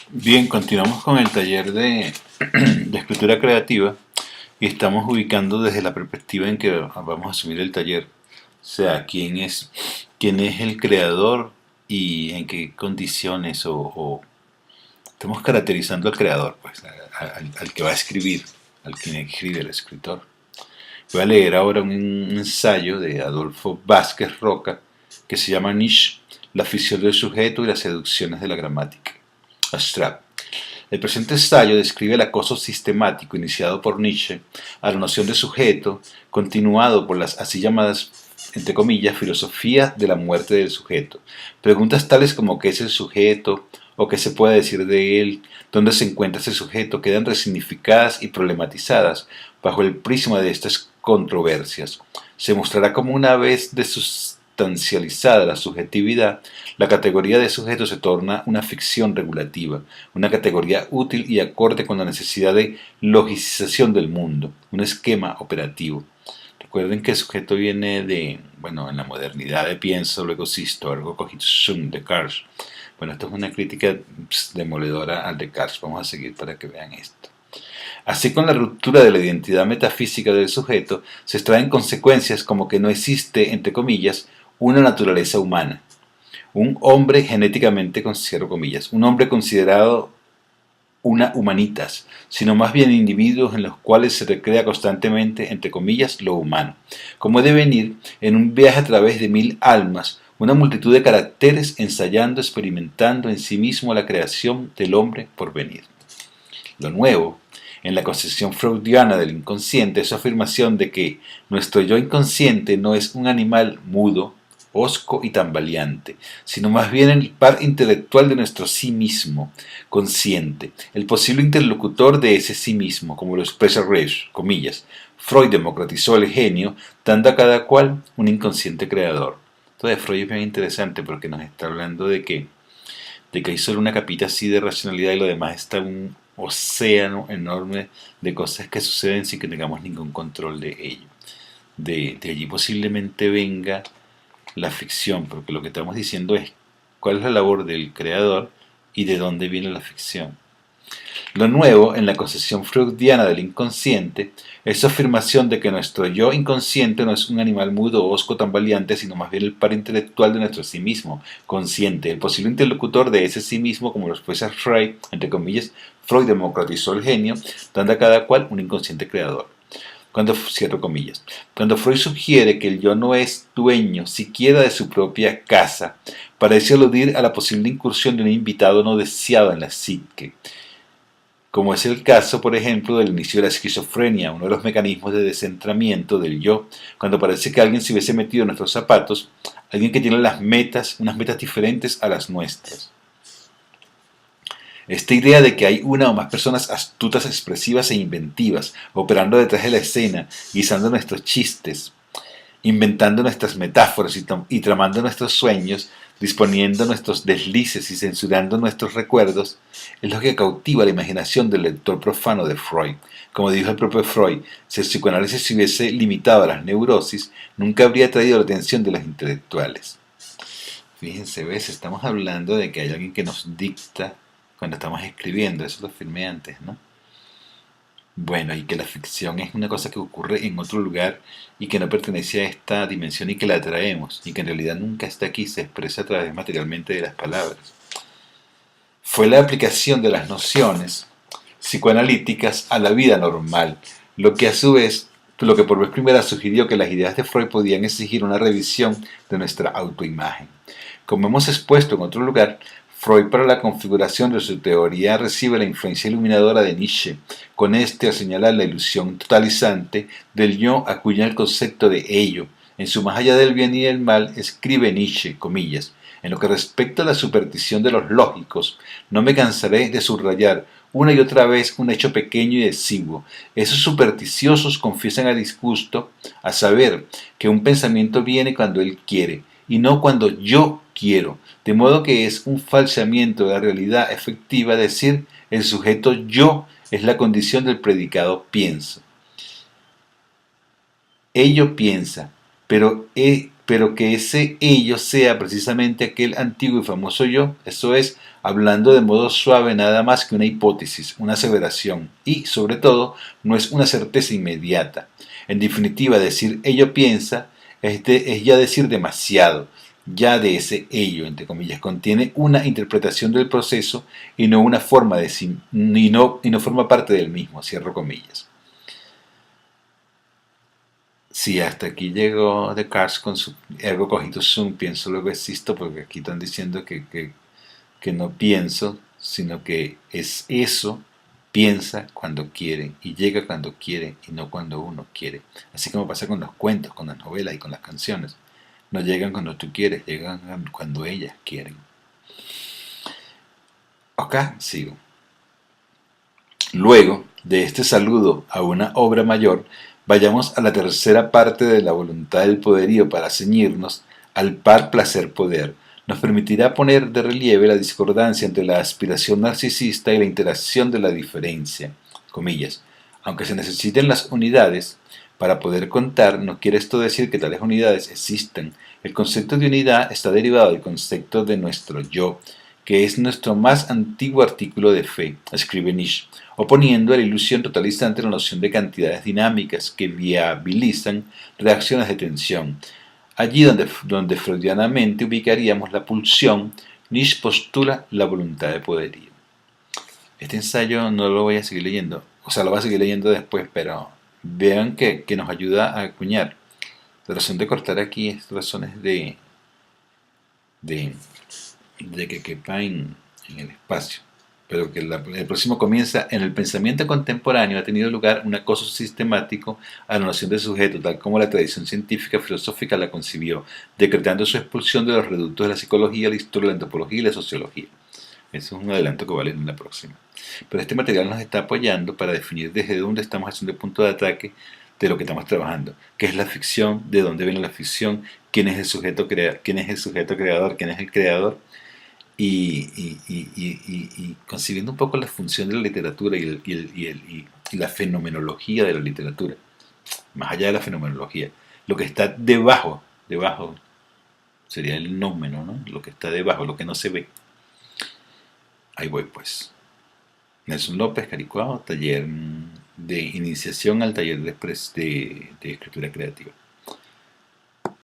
Bien, continuamos con el taller de escritura creativa y estamos ubicando desde la perspectiva en que vamos a asumir el taller. O sea, quién es el creador y en qué condiciones o estamos caracterizando al creador, pues, al que va a escribir, al quien escribe, el escritor. Voy a leer ahora un ensayo de Adolfo Vázquez Roca que se llama Nietzsche, la ficción del sujeto y las seducciones de la gramática. Abstract. El presente ensayo describe el acoso sistemático iniciado por Nietzsche a la noción de sujeto, continuado por las así llamadas, entre comillas, filosofías de la muerte del sujeto. Preguntas tales como qué es el sujeto o qué se puede decir de él, dónde se encuentra ese sujeto, quedan resignificadas y problematizadas bajo el prisma de estas controversias. Se mostrará como una vez desustancializada la subjetividad, la categoría de sujeto se torna una ficción regulativa, una categoría útil y acorde con la necesidad de logicización del mundo, un esquema operativo. Recuerden que el sujeto viene de, bueno, en la modernidad de pienso, luego existo, ergo cogito sum, de Descartes. Bueno, esto es una crítica demoledora al Descartes. Vamos a seguir para que vean esto. Así, con la ruptura de la identidad metafísica del sujeto, se extraen consecuencias como que no existe, entre comillas, una naturaleza humana. Un hombre genéticamente, cierro comillas, un hombre considerado una humanitas, sino más bien individuos en los cuales se recrea constantemente, entre comillas, lo humano, como de venir en un viaje a través de 1000 almas, una multitud de caracteres ensayando, experimentando en sí mismo la creación del hombre por venir. Lo nuevo, en la concepción freudiana del inconsciente, es su afirmación de que nuestro yo inconsciente no es un animal mudo, hosco y tambaleante, sino más bien el par intelectual de nuestro sí mismo, consciente, el posible interlocutor de ese sí mismo, como lo expresa Reich, comillas. Freud democratizó el genio, dando a cada cual un inconsciente creador. Entonces Freud es bien interesante porque nos está hablando de que hay solo una capita así de racionalidad y lo demás está un océano enorme de cosas que suceden sin que tengamos ningún control de ello. De allí posiblemente venga la ficción, porque lo que estamos diciendo es cuál es la labor del creador y de dónde viene la ficción. Lo nuevo, en la concepción freudiana del inconsciente, es su afirmación de que nuestro yo inconsciente no es un animal mudo o osco tambaleante, sino más bien el par intelectual de nuestro sí mismo, consciente, el posible interlocutor de ese sí mismo, como lo expresa Freud, entre comillas. Freud democratizó el genio, dando a cada cual un inconsciente creador. Cierro comillas, cuando Freud sugiere que el yo no es dueño siquiera de su propia casa, parece aludir a la posible incursión de un invitado no deseado en la psique, como es el caso, por ejemplo, del inicio de la esquizofrenia, uno de los mecanismos de descentramiento del yo, cuando parece que alguien se hubiese metido en nuestros zapatos, alguien que tiene unas metas diferentes a las nuestras. Esta idea de que hay una o más personas astutas, expresivas e inventivas, operando detrás de la escena, guisando nuestros chistes, inventando nuestras metáforas y tramando nuestros sueños, disponiendo nuestros deslices y censurando nuestros recuerdos, es lo que cautiva la imaginación del lector profano de Freud. Como dijo el propio Freud, si el psicoanálisis se hubiese limitado a las neurosis, nunca habría traído la atención de los intelectuales. Fíjense, ¿ves? Estamos hablando de que hay alguien que nos dicta cuando estamos escribiendo, eso lo firmé antes, ¿no? Bueno, y que la ficción es una cosa que ocurre en otro lugar y que no pertenece a esta dimensión y que la traemos, y que en realidad nunca está aquí, se expresa a través materialmente de las palabras. Fue la aplicación de las nociones psicoanalíticas a la vida normal, lo que a su vez, lo que por vez primera sugirió que las ideas de Freud podían exigir una revisión de nuestra autoimagen. Como hemos expuesto en otro lugar, Freud, para la configuración de su teoría, recibe la influencia iluminadora de Nietzsche. Con este a señalar la ilusión totalizante del yo, acuña el concepto de ello. En su Más allá del bien y del mal, escribe Nietzsche, comillas, en lo que respecta a la superstición de los lógicos, no me cansaré de subrayar una y otra vez un hecho pequeño y exiguo. Esos supersticiosos confiesan a disgusto, a saber, que un pensamiento viene cuando él quiere, y no cuando yo quiero, de modo que es un falseamiento de la realidad efectiva decir el sujeto yo es la condición del predicado pienso. Ello piensa, pero pero que ese ello sea precisamente aquel antiguo y famoso yo, eso es, hablando de modo suave nada más que una hipótesis, una aseveración, y, sobre todo, no es una certeza inmediata. En definitiva, decir ello piensa es ya decir demasiado, ya de ese ello, entre comillas, contiene una interpretación del proceso y no una forma de sí, y no forma parte del mismo, cierro comillas. Sí, hasta aquí llegó Descartes con su ergo cogito sum, pienso luego existo, porque aquí están diciendo que no pienso, sino que es eso, piensa cuando quiere y llega cuando quiere y no cuando uno quiere. Así como pasa con los cuentos, con las novelas y con las canciones. No llegan cuando tú quieres, llegan cuando ellas quieren. Acá sigo. Luego de este saludo a una obra mayor, vayamos a la tercera parte de la voluntad del poderío para ceñirnos al par placer-poder. Nos permitirá poner de relieve la discordancia entre la aspiración narcisista y la interacción de la diferencia. Comillas. Aunque se necesiten las unidades para poder contar, no quiere esto decir que tales unidades existan. El concepto de unidad está derivado del concepto de nuestro yo, que es nuestro más antiguo artículo de fe, escribe Nietzsche, oponiendo a la ilusión totalista ante la noción de cantidades dinámicas que viabilizan reacciones de tensión. Allí donde freudianamente ubicaríamos la pulsión, Nietzsche postula la voluntad de poderío. Este ensayo no lo voy a seguir leyendo, o sea, lo voy a seguir leyendo después, pero vean que nos ayuda a acuñar. La razón de cortar aquí es razones de, de que quepa en el espacio. Pero que el próximo comienza: en el pensamiento contemporáneo ha tenido lugar un acoso sistemático a la noción de sujeto, tal como la tradición científica filosófica la concibió, decretando su expulsión de los reductos de la psicología, la historia, la antropología y la sociología. Eso es un adelanto que vale en la próxima. Pero este material nos está apoyando para definir desde dónde estamos haciendo el punto de ataque de lo que estamos trabajando, qué es la ficción, de dónde viene la ficción, quién es el sujeto creador, quién es el creador, y concibiendo un poco la función de la literatura y la fenomenología de la literatura, más allá de la fenomenología, lo que está debajo sería el nómeno, ¿no? Lo que está debajo, lo que no se ve. Ahí voy pues. Nelson López, Caricuao, taller de iniciación al taller de escritura creativa.